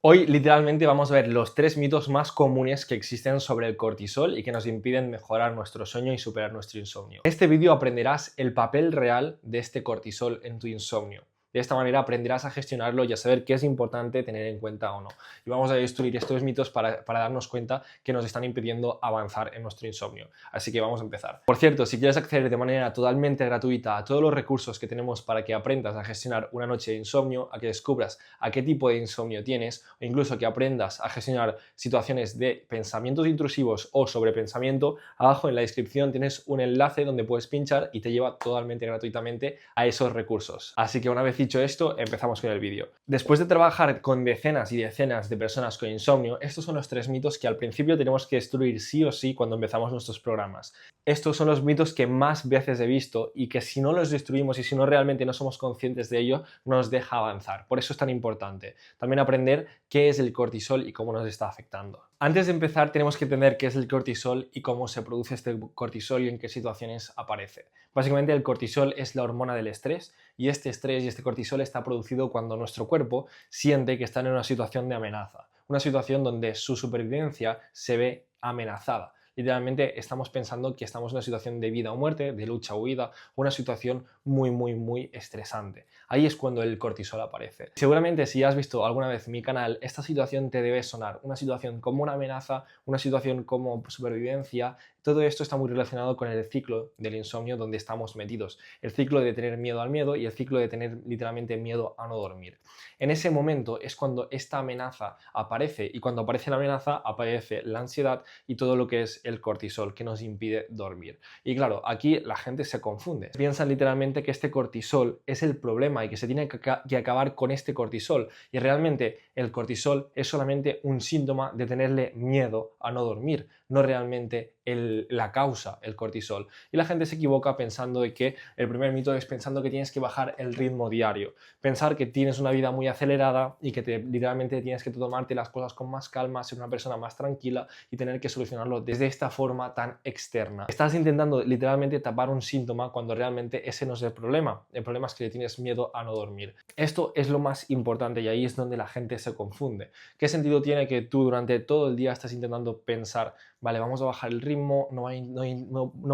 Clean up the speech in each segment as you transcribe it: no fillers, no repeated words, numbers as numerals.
Hoy literalmente vamos a ver los 3 mitos más comunes que existen sobre el cortisol y que nos impiden mejorar nuestro sueño y superar nuestro insomnio. En este vídeo aprenderás el papel real de este cortisol en tu insomnio. De esta manera aprenderás a gestionarlo y a saber qué es importante tener en cuenta o no. Y vamos a destruir estos mitos para darnos cuenta que nos están impidiendo avanzar en nuestro insomnio. Así que vamos a empezar. Por cierto, si quieres acceder de manera totalmente gratuita a todos los recursos que tenemos para que aprendas a gestionar una noche de insomnio, a que descubras a qué tipo de insomnio tienes o incluso que aprendas a gestionar situaciones de pensamientos intrusivos o sobrepensamiento, abajo en la descripción tienes un enlace donde puedes pinchar y te lleva totalmente gratuitamente a esos recursos. Así que una vez dicho esto, empezamos con el vídeo. Después de trabajar con decenas y decenas de personas con insomnio, estos son los 3 mitos que al principio tenemos que destruir sí o sí cuando empezamos nuestros programas. Estos son los mitos que más veces he visto y que si no los destruimos y si no realmente no somos conscientes de ello, no nos deja avanzar. Por eso es tan importante. También aprender qué es el cortisol y cómo nos está afectando. Antes de empezar, tenemos que entender qué es el cortisol y cómo se produce este cortisol y en qué situaciones aparece. Básicamente, el cortisol es la hormona del estrés y este estrés y este cortisol está producido cuando nuestro cuerpo siente que está en una situación de amenaza, una situación donde su supervivencia se ve amenazada. Literalmente estamos pensando que estamos en una situación de vida o muerte, de lucha o huida, una situación muy estresante. Ahí es cuando el cortisol aparece. Seguramente si has visto alguna vez mi canal, esta situación te debe sonar, una situación como una amenaza, una situación como supervivencia. Todo esto está muy relacionado con el ciclo del insomnio donde estamos metidos, el ciclo de tener miedo al miedo y el ciclo de tener literalmente miedo a no dormir. En ese momento es cuando esta amenaza aparece y cuando aparece la amenaza aparece la ansiedad y todo lo que es el cortisol que nos impide dormir. Y claro, aquí la gente se confunde. Piensan literalmente que este cortisol es el problema y que se tiene que acabar con este cortisol. Y realmente el cortisol es solamente un síntoma de tenerle miedo a no dormir, no realmente la causa, el cortisol. Y la gente se equivoca pensando de que el primer mito es pensando que tienes que bajar el ritmo diario, pensar que tienes una vida muy acelerada y que literalmente tienes que tomarte las cosas con más calma, ser una persona más tranquila y tener que solucionarlo desde esta forma tan externa. Estás intentando literalmente tapar un síntoma cuando realmente ese no es el problema. El problema es que le tienes miedo a no dormir. Esto es lo más importante y ahí es donde la gente se confunde. ¿Qué sentido tiene que tú durante todo el día estés intentando pensar, vale, vamos a bajar el ritmo, no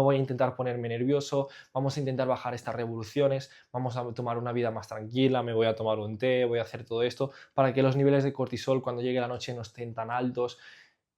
voy a intentar ponerme nervioso, vamos a intentar bajar estas revoluciones, vamos a tomar una vida más tranquila, me voy a tomar un té, voy a hacer todo esto para que los niveles de cortisol cuando llegue la noche no estén tan altos?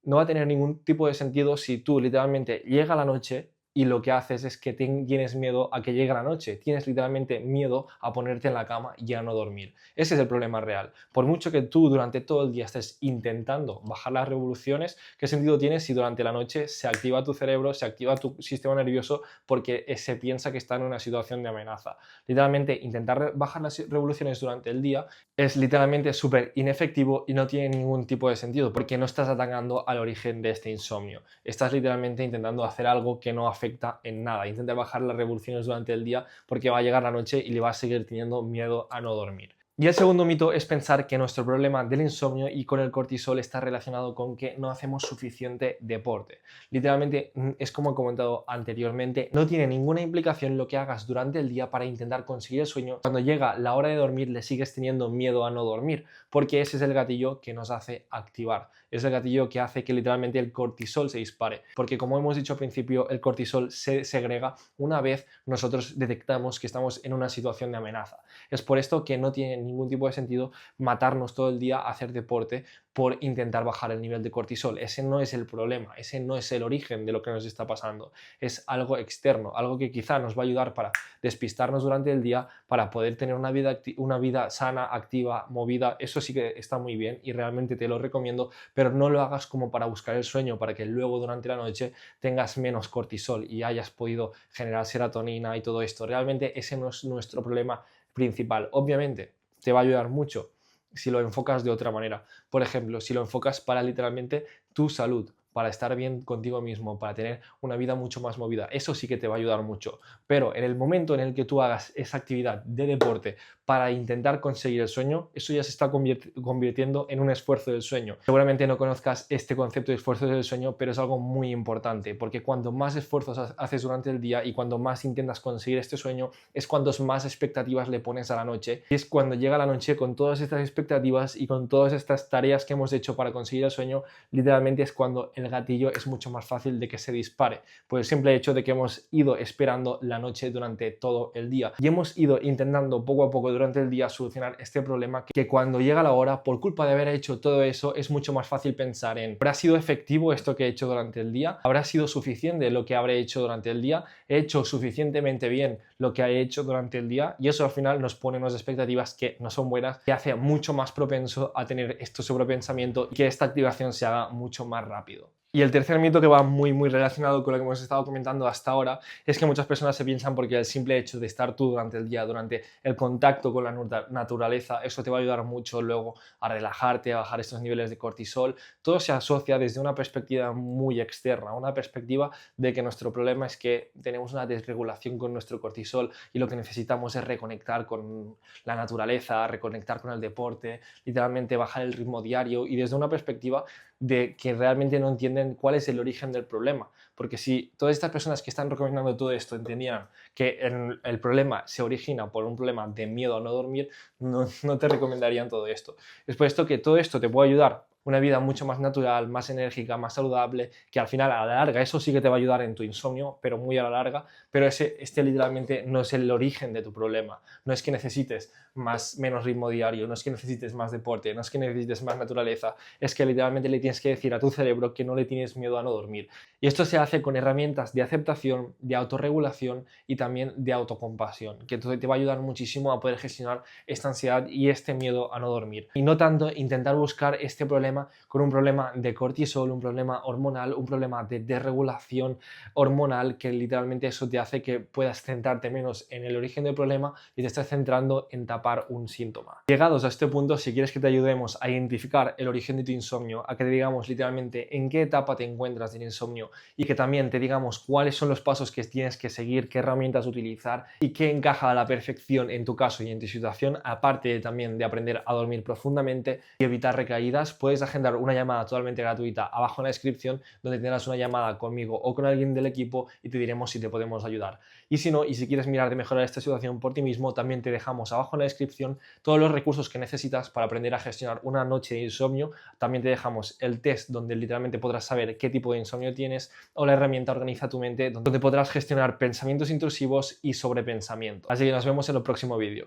No va a tener ningún tipo de sentido si tú literalmente llega la noche y lo que haces es que tienes miedo a que llegue la noche, tienes literalmente miedo a ponerte en la cama y a no dormir. Ese es el problema real. Por mucho que tú durante todo el día estés intentando bajar las revoluciones, ¿qué sentido tiene si durante la noche se activa tu cerebro, se activa tu sistema nervioso porque se piensa que está en una situación de amenaza? Literalmente intentar bajar las revoluciones durante el día es literalmente súper inefectivo y no tiene ningún tipo de sentido porque no estás atacando al origen de este insomnio. Estás literalmente intentando hacer algo que no afecta en nada. Intenta bajar las revoluciones durante el día porque va a llegar la noche y le vas a seguir teniendo miedo a no dormir. Y el segundo mito es pensar que nuestro problema del insomnio y con el cortisol está relacionado con que no hacemos suficiente deporte. Literalmente, es como he comentado anteriormente, no tiene ninguna implicación lo que hagas durante el día para intentar conseguir el sueño. Cuando llega la hora de dormir le sigues teniendo miedo a no dormir, porque ese es el gatillo que nos hace activar. Es el gatillo que hace que literalmente el cortisol se dispare. Porque como hemos dicho al principio, el cortisol se segrega una vez nosotros detectamos que estamos en una situación de amenaza. Es por esto que no tiene ningún tipo de sentido matarnos todo el día a hacer deporte por intentar bajar el nivel de cortisol. Ese no es el problema, ese no es el origen de lo que nos está pasando. Es algo externo, algo que quizá nos va a ayudar para despistarnos durante el día, para poder tener una vida sana, activa, movida. Eso sí que está muy bien y realmente te lo recomiendo, pero no lo hagas como para buscar el sueño, para que luego durante la noche tengas menos cortisol y hayas podido generar serotonina y todo esto. Realmente ese no es nuestro problema principal. Obviamente te va a ayudar mucho si lo enfocas de otra manera. Por ejemplo, si lo enfocas para literalmente tu salud, para estar bien contigo mismo, para tener una vida mucho más movida. Eso sí que te va a ayudar mucho. Pero en el momento en el que tú hagas esa actividad de deporte para intentar conseguir el sueño, eso ya se está convirtiendo en un esfuerzo del sueño. Seguramente no conozcas este concepto de esfuerzo del sueño, pero es algo muy importante, porque cuanto más esfuerzos haces durante el día y cuando más intentas conseguir este sueño, es cuando más expectativas le pones a la noche. Y es cuando llega la noche con todas estas expectativas y con todas estas tareas que hemos hecho para conseguir el sueño, literalmente es cuando el gatillo es mucho más fácil de que se dispare, por el simple hecho de que hemos ido esperando la noche durante todo el día y hemos ido intentando poco a poco durante el día solucionar este problema, que cuando llega la hora, por culpa de haber hecho todo eso, es mucho más fácil pensar en: ¿habrá sido efectivo esto que he hecho durante el día? ¿Habrá sido suficiente lo que habré hecho durante el día? ¿He hecho suficientemente bien lo que he hecho durante el día? Y eso al final nos pone unas expectativas que no son buenas, que hace mucho más propenso a tener esto sobrepensamiento y que esta activación se haga mucho más rápido. Y el tercer mito, que va muy relacionado con lo que hemos estado comentando hasta ahora, es que muchas personas se piensan porque el simple hecho de estar tú durante el día, durante el contacto con la naturaleza, eso te va a ayudar mucho luego a relajarte, a bajar estos niveles de cortisol. Todo se asocia desde una perspectiva muy externa, una perspectiva de que nuestro problema es que tenemos una desregulación con nuestro cortisol y lo que necesitamos es reconectar con la naturaleza, reconectar con el deporte, literalmente bajar el ritmo diario, y desde una perspectiva de que realmente no entienden cuál es el origen del problema. Porque si todas estas personas que están recomendando todo esto entendieran que el problema se origina por un problema de miedo a no dormir, no te recomendarían todo esto. Es por esto que todo esto te puede ayudar una vida mucho más natural, más enérgica, más saludable, que al final a la larga eso sí que te va a ayudar en tu insomnio, pero muy a la larga. Pero este literalmente no es el origen de tu problema. No es que necesites menos ritmo diario, no es que necesites más deporte, no es que necesites más naturaleza, es que literalmente le tienes que decir a tu cerebro que no le tienes miedo a no dormir. Y esto se hace con herramientas de aceptación, de autorregulación y también de autocompasión, que te va a ayudar muchísimo a poder gestionar esta ansiedad y este miedo a no dormir. Y no tanto intentar buscar este problema con un problema de cortisol, un problema hormonal, un problema de desregulación hormonal, que literalmente eso te hace que puedas centrarte menos en el origen del problema y te estés centrando en tapar un síntoma. Llegados a este punto, si quieres que te ayudemos a identificar el origen de tu insomnio, a que te digamos literalmente en qué etapa te encuentras del insomnio y que también te digamos cuáles son los pasos que tienes que seguir, qué herramientas utilizar y qué encaja a la perfección en tu caso y en tu situación, aparte también de aprender a dormir profundamente y evitar recaídas, puedes agendar una llamada totalmente gratuita abajo en la descripción, donde tendrás una llamada conmigo o con alguien del equipo y te diremos si te podemos ayudar. Y si no, y si quieres mirar de mejorar esta situación por ti mismo, también te dejamos abajo en la descripción todos los recursos que necesitas para aprender a gestionar una noche de insomnio. También te dejamos el test donde literalmente podrás saber qué tipo de insomnio tienes, o la herramienta Organiza tu mente, donde podrás gestionar pensamientos intrusivos y sobrepensamiento. Así que nos vemos en el próximo vídeo.